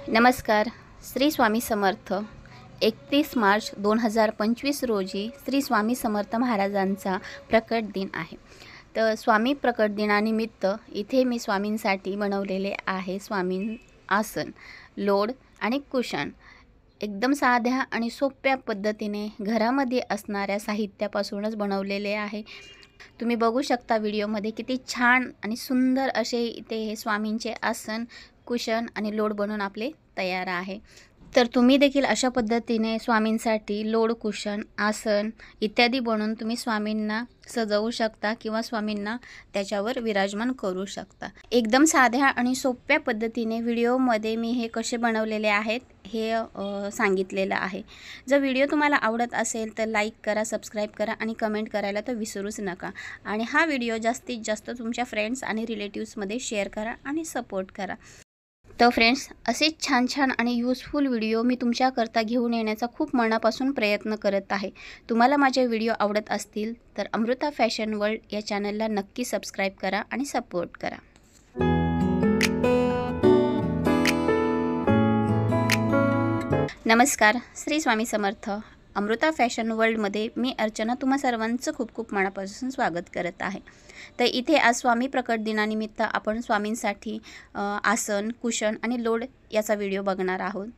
नमस्कार. श्री स्वामी समर्थ. 31 मार्च 2025 रोजी श्री स्वामी समर्थ महाराजांचा प्रकट दिन आहे. तर स्वामी प्रकट दिनानिमित्त इथे मी स्वामींसाठी बनवलेले आहे स्वामी आसन, लोड आणि कुशन. एकदम साध्या आणि सोप्या पद्धतीने घरामध्ये असणाऱ्या साहित्यापासूनच बनवलेले आहे. तुम्ही बघू शकता व्हिडिओमध्ये किती छान आणि सुंदर असे इथे हे स्वामींचे आसन, कुशन आणि लोड बनवून आपले तयार आहे. तर तुम्ही देखील अशा पद्धतीने स्वामींसाठी लोड, कुशन, आसन इत्यादी बनवून तुम्ही स्वामींना सजवू शकता किंवा स्वामींना त्याच्यावर विराजमान करू शकता. एकदम साध्या आणि सोप्या पद्धतीने व्हिडिओमध्ये मी हे कसे बनवलेले आहेत हे सांगितलेलं आहे. जर व्हिडिओ तुम्हाला आवडत असेल तर लाईक करा, सबस्क्राईब करा आणि कमेंट करायला तर विसरूच नका. आणि हा व्हिडिओ जास्तीत जास्त तुमच्या फ्रेंड्स आणि रिलेटिव्समध्ये शेअर करा आणि सपोर्ट करा. तर फ्रेंड्स, असेच छान छान आणि यूजफुल व्हिडिओ मी तुमच्याकरता घेऊन येण्याचा खूप मनापासून प्रयत्न करत आहे. तुम्हाला माझे व्हिडिओ आवडत असतील तर अमृता फॅशन वर्ल्ड या चॅनलला नक्की सबस्क्राईब करा आणि सपोर्ट करा. नमस्कार. श्री स्वामी समर्थ. अमृता फॅशन वर्ल्डमध्ये मी अर्चना तुम्हा सर्वांचं खूप खूप मनापासून स्वागत करत आहे. तर इथे आज स्वामी प्रकट दिनानिमित्त आपण स्वामींसाठी आसन, कुशन आणि लोड याचा व्हिडिओ बघणार आहोत.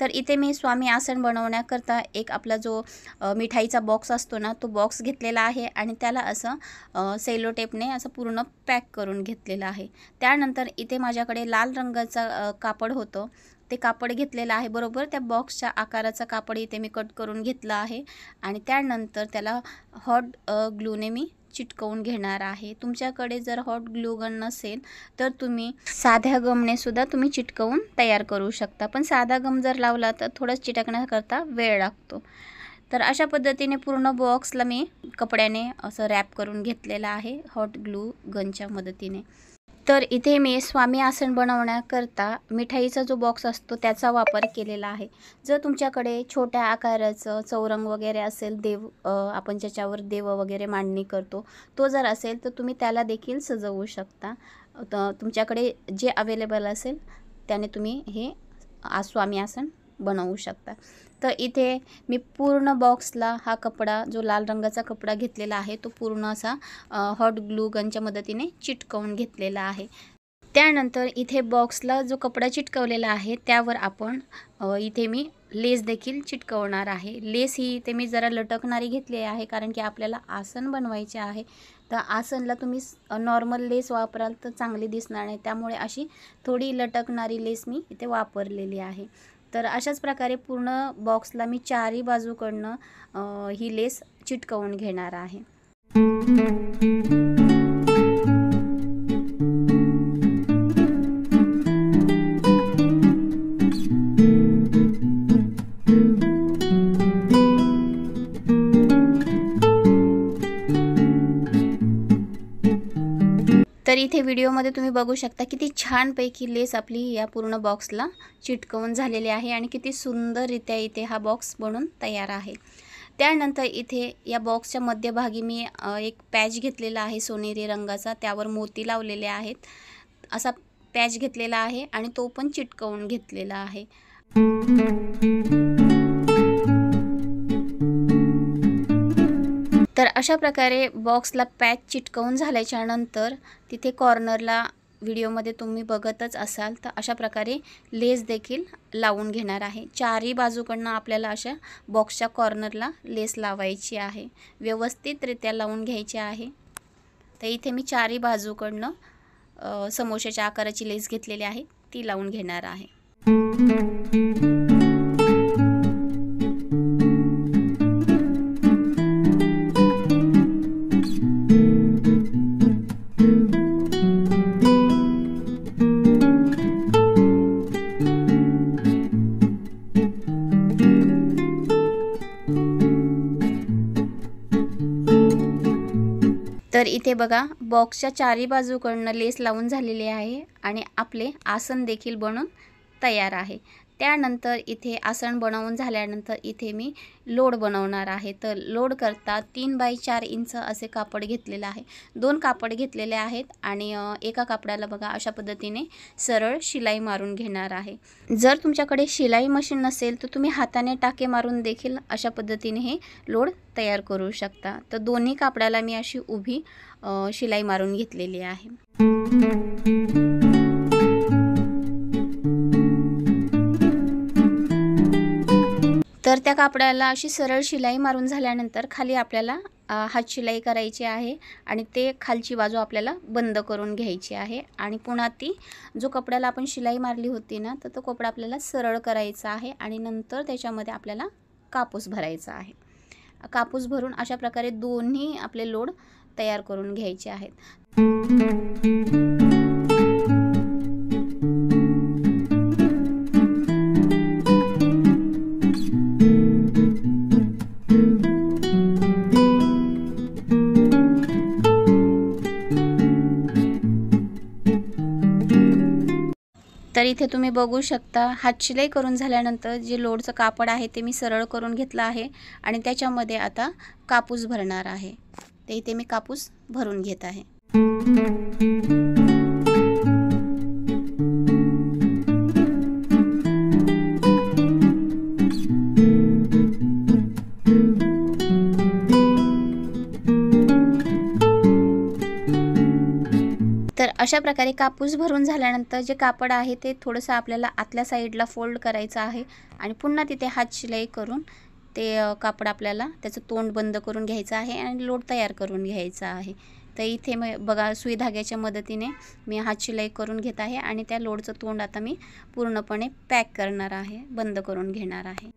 तर इथे मी स्वामी आसन बनवण्याकरता एक आपला जो मिठाईचा बॉक्स असतो ना, तो बॉक्स घेतलेला आहे आणि त्याला असं सेलो टेपने असं पूर्ण पॅक करून घेतलेलं आहे. त्यानंतर इथे माझ्याकडे लाल रंगाचा कापड होतं, ते कापड घेतलेलं आहे. बरोबर त्या बॉक्सच्या आकाराचा कापड इथे मी कट करून घेतला आहे आणि त्यानंतर त्याला हॉट ग्लूने मी चिटकवून घेणार आहे. तुमच्याकडे जर हॉट ग्लू गन नसेल तर तुम्ही साध्या गमने सुद्धा तुम्ही चिटकवून तयार करू शकता. पण साधा गम जर लावला तर थोडं चिटकण्याकरता वेळ लागतो. तर अशा पद्धतीने पूर्ण बॉक्सला मी कपड्याने असं रॅप करून घेतलेलं आहे हॉट ग्लू गनच्या मदतीने. तर इथे मी स्वामी आसन बनवण्याकरता मिठाईचा जो बॉक्स असतो त्याचा वापर केलेला आहे. जर तुमच्याकडे छोट्या आकाराचं चौरंग वगैरे असेल, देव आपण ज्याच्यावर देव वगैरे मांडणी करतो, तो जर असेल तर तुम्ही त्याला देखील सजवू शकता. तुमच्याकडे जे अवेलेबल असेल त्याने तुम्ही हे स्वामी आसन बनवू शकता. तर इथे मी पूर्ण बॉक्सला हा कपडा, जो लाल रंगाचा कपडा घेतलेला आहे, तो पूर्ण असा हॉट ग्लू गनच्या मदतीने चिटकवून घेतलेला आहे. त्यानंतर इथे बॉक्सला जो कपडा चिटकवलेला आहे त्यावर आपण इथे मी लेस देखील चिटकवणार आहे. लेस ही इथे मी जरा लटकणारी घेतली आहे कारण की आपल्याला आसन बनवायचे आहे. तर आसनला तुम्ही नॉर्मल लेस वापराल तर चांगली दिसणार नाही, त्यामुळे अशी थोडी लटकणारी लेस मी इथे वापरलेली आहे. तर अशाच प्रकारे पूर्ण बॉक्सला मी चारही बाजूकडनं ही लेस चिटकवून घेणार आहे. तर इथे व्हिडिओमध्ये तुम्ही बघू शकता किती छानपैकी लेस आपली या पूर्ण बॉक्सला चिटकवून झालेली आहे आणि किती सुंदररित्या इथे हा बॉक्स बनून तयार आहे. त्यानंतर इथे या बॉक्सच्या मध्यभागी मी एक पॅच घेतलेला आहे सोनेरी रंगाचा, त्यावर मोती लावलेले आहेत. असा पॅच घेतलेला आहे आणि तो पण चिटकवून घेतलेला आहे. तर अशा प्रकारे बॉक्सला पॅच चिटकवून झाल्याच्या नंतर तिथे कॉर्नरला व्हिडिओमध्ये तुम्ही बघतच असाल तर अशा प्रकारे लेस देखील लावून घेणार आहे. चारही बाजूकडनं आपल्याला अशा बॉक्सच्या कॉर्नरला लेस लावायची आहे, व्यवस्थितरित्या लावून घ्यायची आहे. तर इथे मी चारही बाजूकडनं समोशाच्या आकाराची लेस घेतलेली आहे, ती लावून घेणार आहे. तर इथे बघा बॉक्सच्या चारही बाजूकडनं लेस लावून झालेली आहे आणि आपले आसन देखील बनून तयार आहे। त्यानंतर इथे आसन बनवून झाल्यानंतर इथे मी लोड बनवणार आहे। तर लोड करता 3 बाय 4 इंच असे कापड घेतलेले आहे। 2 कापड घेतलेले आहेत आणि एका कापडाला बघा अशा पद्धतीने सरळ शिलाई मारून घेणार आहे। जर तुमच्याकडे शिलाई मशीन नसेल तर तुम्ही हाताने टाके मारून देखील अशा पद्धतीने हे लोड तयार करू शकता। तर दोन्ही कापडाला मी अशी उभी शिलाई मारून घेतलेली आहे। तर त्या कापडाला अशी सरळ शिलाई मारून झाल्यानंतर खाली आपल्याला हात शिलाई करायची आहे आणि ते खालची बाजू आपल्याला बंद करून घ्यायची आहे आणि पुन्हा ती जो कपड्याला आपण शिलाई मारली होती ना तर तो कपडा आपल्याला सरळ करायचा आहे आणि नंतर त्याच्यामध्ये आपल्याला कापूस भरायचा आहे। कापूस भरून अशा प्रकारे दोन्ही आपले लोड तयार करून घ्यायचे आहेत। तर इथे तुम्ही बघू शकता हात शिलाई करून झाल्यानंतर जे लोडचं कापड आहे ते मी सरळ करून घेतलं आहे आणि त्याच्यामध्ये आता कापूस भरणार आहे। ते इथे मी कापूस भरून घेत आहे। तर अशा प्रकारे कापूस भरून झाल्यानंतर जे कापड आहे ते थोडंसं आपल्याला आतल्या साईडला फोल्ड करायचं आहे आणि पुन्हा तिथे हात शिलाई करून ते कापड आपल्याला त्याचं तोंड बंद करून घ्यायचं आहे आणि लोड तयार करून घ्यायचा आहे। तर इथे बघा सुई धाग्याच्या मदतीने मी हात शिलाई करून घेत आहे आणि त्या लोडचं तोंड आता मी पूर्णपणे पॅक करणार आहे, बंद करून घेणार आहे।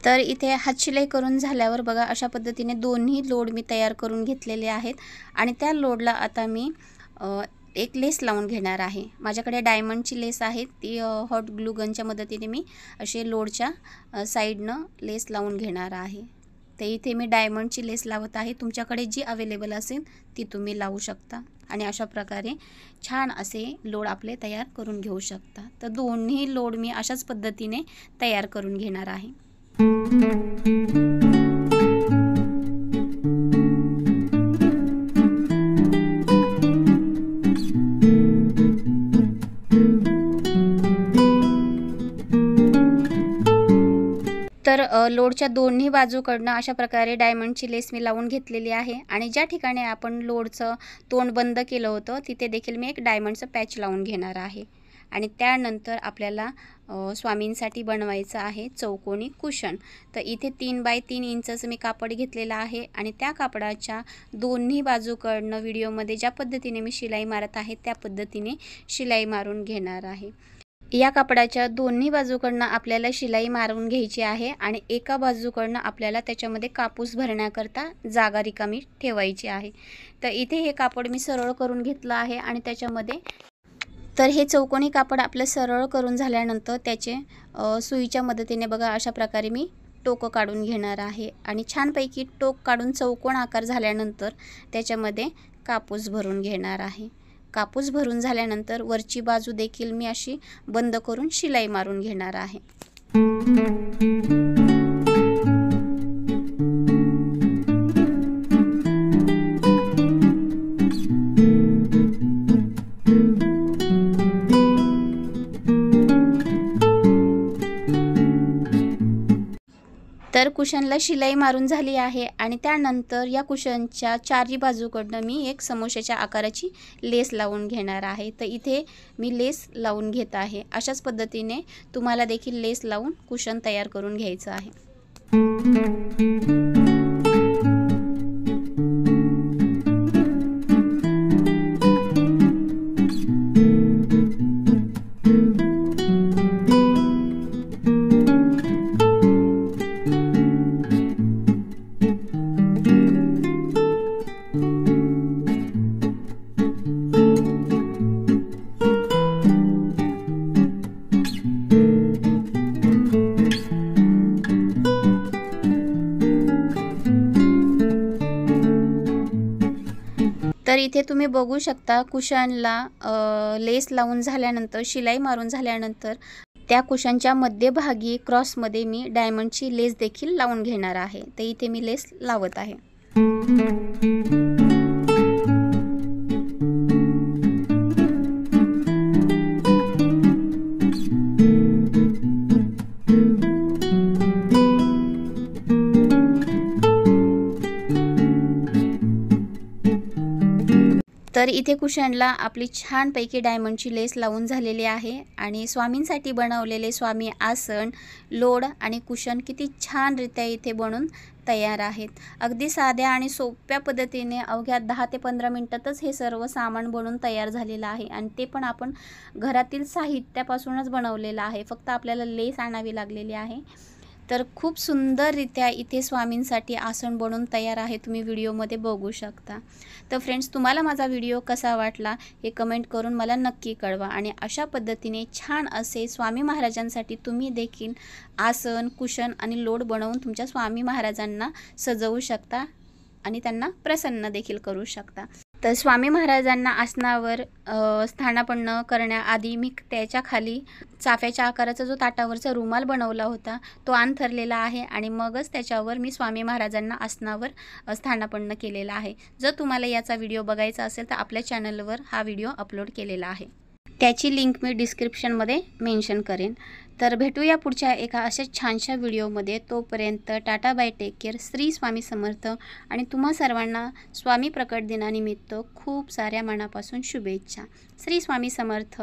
तर इथे हात शिलाई करून झाल्यावर बघा अशा पद्धतीने दोन्ही लोड मी तयार करून घेतलेले आहेत आणि त्या लोडला आता मी एक लेस लावून घेणार आहे। माझ्याकडे डायमंडची लेस आहे, ती हॉट ग्लू गनच्या मदतीने मी असे लोडच्या साईडनं लेस लावून घेणार आहे। तर इथे मी डायमंडची लेस लावत आहे, तुमच्याकडे जी अवेलेबल असेल ती तुम्ही लावू शकता आणि अशा प्रकारे छान असे लोड आपले तयार करून घेऊ शकता। तर दोन्ही लोड मी अशाच पद्धतीने तयार करून घेणार आहे। तर लोडच्या दोन्ही बाजूकडनं अशा प्रकारे डायमंडची लेस मी लावून घेतलेली आहे आणि ज्या ठिकाणी आपण लोडचं तोंड बंद केलं होतं तिथे देखील मी एक डायमंडचं पॅच लावून घेणार आहे आणि त्यानंतर आपल्याला स्वामींसाठी बनवायचं आहे चौकोनी कुशन। तर इथे 3 बाय 3 इंचचं मी कापड घेतलेलं आहे आणि त्या कापडाच्या दोन्ही बाजूकडनं व्हिडिओमध्ये ज्या पद्धतीने मी शिलाई मारत आहे त्या पद्धतीने शिलाई मारून घेणार आहे। या कापडाच्या दोन्ही बाजूकडनं आपल्याला शिलाई मारून घ्यायची आहे आणि एका बाजूकडनं आपल्याला त्याच्यामध्ये कापूस भरण्याकरता जागा रिकामी ठेवायची आहे। तर इथे हे कापड मी सरळ करून घेतलं आहे आणि त्याच्यामध्ये तर हे चौकोनी कापड आपलं सरळ करून झाल्यानंतर त्याचे सुईच्या मदतीने बघा अशा प्रकारे मी टोक काढून घेणार आहे आणि छानपैकी टोक काढून चौकोन आकार झाल्यानंतर त्याच्यामध्ये कापूस भरून घेणार आहे। कापूस भरून झाल्यानंतर वरची बाजू देखील मी अशी बंद करून शिलाई मारून घेणार आहे। तर कुशनला शिलाई मारून झाली आहे आणि त्यानंतर या कुशनच्या चारही बाजूकडनं मी एक समोश्याच्या आकाराची लेस लावून घेणार आहे। तर इथे मी लेस लावून घेत आहे। अशाच पद्धतीने तुम्हाला देखील लेस लावून कुशन तयार करून घ्यायचं आहे। तर इथे तुम्ही बघू शकता कुशनला लेस लावून झाल्यानंतर, शिलाई मारून झाल्यानंतर त्या कुशनच्या मध्यभागी क्रॉसमध्ये मी डायमंडची लेस देखील लावून घेणार आहे. तर इथे मी लेस लावत आहे. तर इथे कुशनला आपली छानपैकी डायमंडची लेस लावून झालेली आहे आणि स्वामींसाठी बनवलेले स्वामी आसन, लोड आणि कुशन किती छानरित्या इथे बनून तयार आहेत. अगदी साध्या आणि सोप्या पद्धतीने अवघ्या 10 ते 15 मिनिटातच हे सर्व सामान बनून तयार झालेलं आहे आणि ते पण आपण घरातील साहित्यापासूनच बनवलेलं आहे. फक्त आपल्याला लेस आणावी लागलेली आहे. तर खूप सुंदररित्या इथे स्वामींसाठी आसन बनवून तयार आहे. तुम्ही व्हिडिओमध्ये बघू शकता. तर फ्रेंड्स, तुम्हाला माझा व्हिडिओ कसा वाटला हे कमेंट करून मला नक्की कळवा आणि अशा पद्धतीने छान असे स्वामी महाराजांसाठी तुम्ही देखील आसन, कुशन आणि लोड बनवून तुमच्या स्वामी महाराजांना सजवू शकता आणि त्यांना प्रसन्न देखील करू शकता. तर स्वामी महाराजांना आसनावर स्थानापन्न करण्याआधी मी त्याच्या खाली चाफ्याच्या आकाराचा जो ताटावरचा रुमाल बनवला होता तो अंथरलेला आहे आणि मगच त्याच्यावर मी स्वामी महाराजांना आसनावर स्थानापन्न केलेला आहे. जर तुम्हाला याचा व्हिडिओ बघायचा असेल तर आपल्या चॅनलवर हा व्हिडिओ अपलोड केलेला आहे. त्याची लिंक मी डिस्क्रिप्शनमध्ये मेन्शन करेन. तर भेटूया पुढच्या एका अशा छानशा व्हिडिओमध्ये. तोपर्यंत tata bye, take care. Shri Swami Samarth आणि तुम्हा सर्वांना स्वामी प्रकट दिनानिमित्त खूप साऱ्या मनापासून शुभेच्छा. श्री स्वामी समर्थ.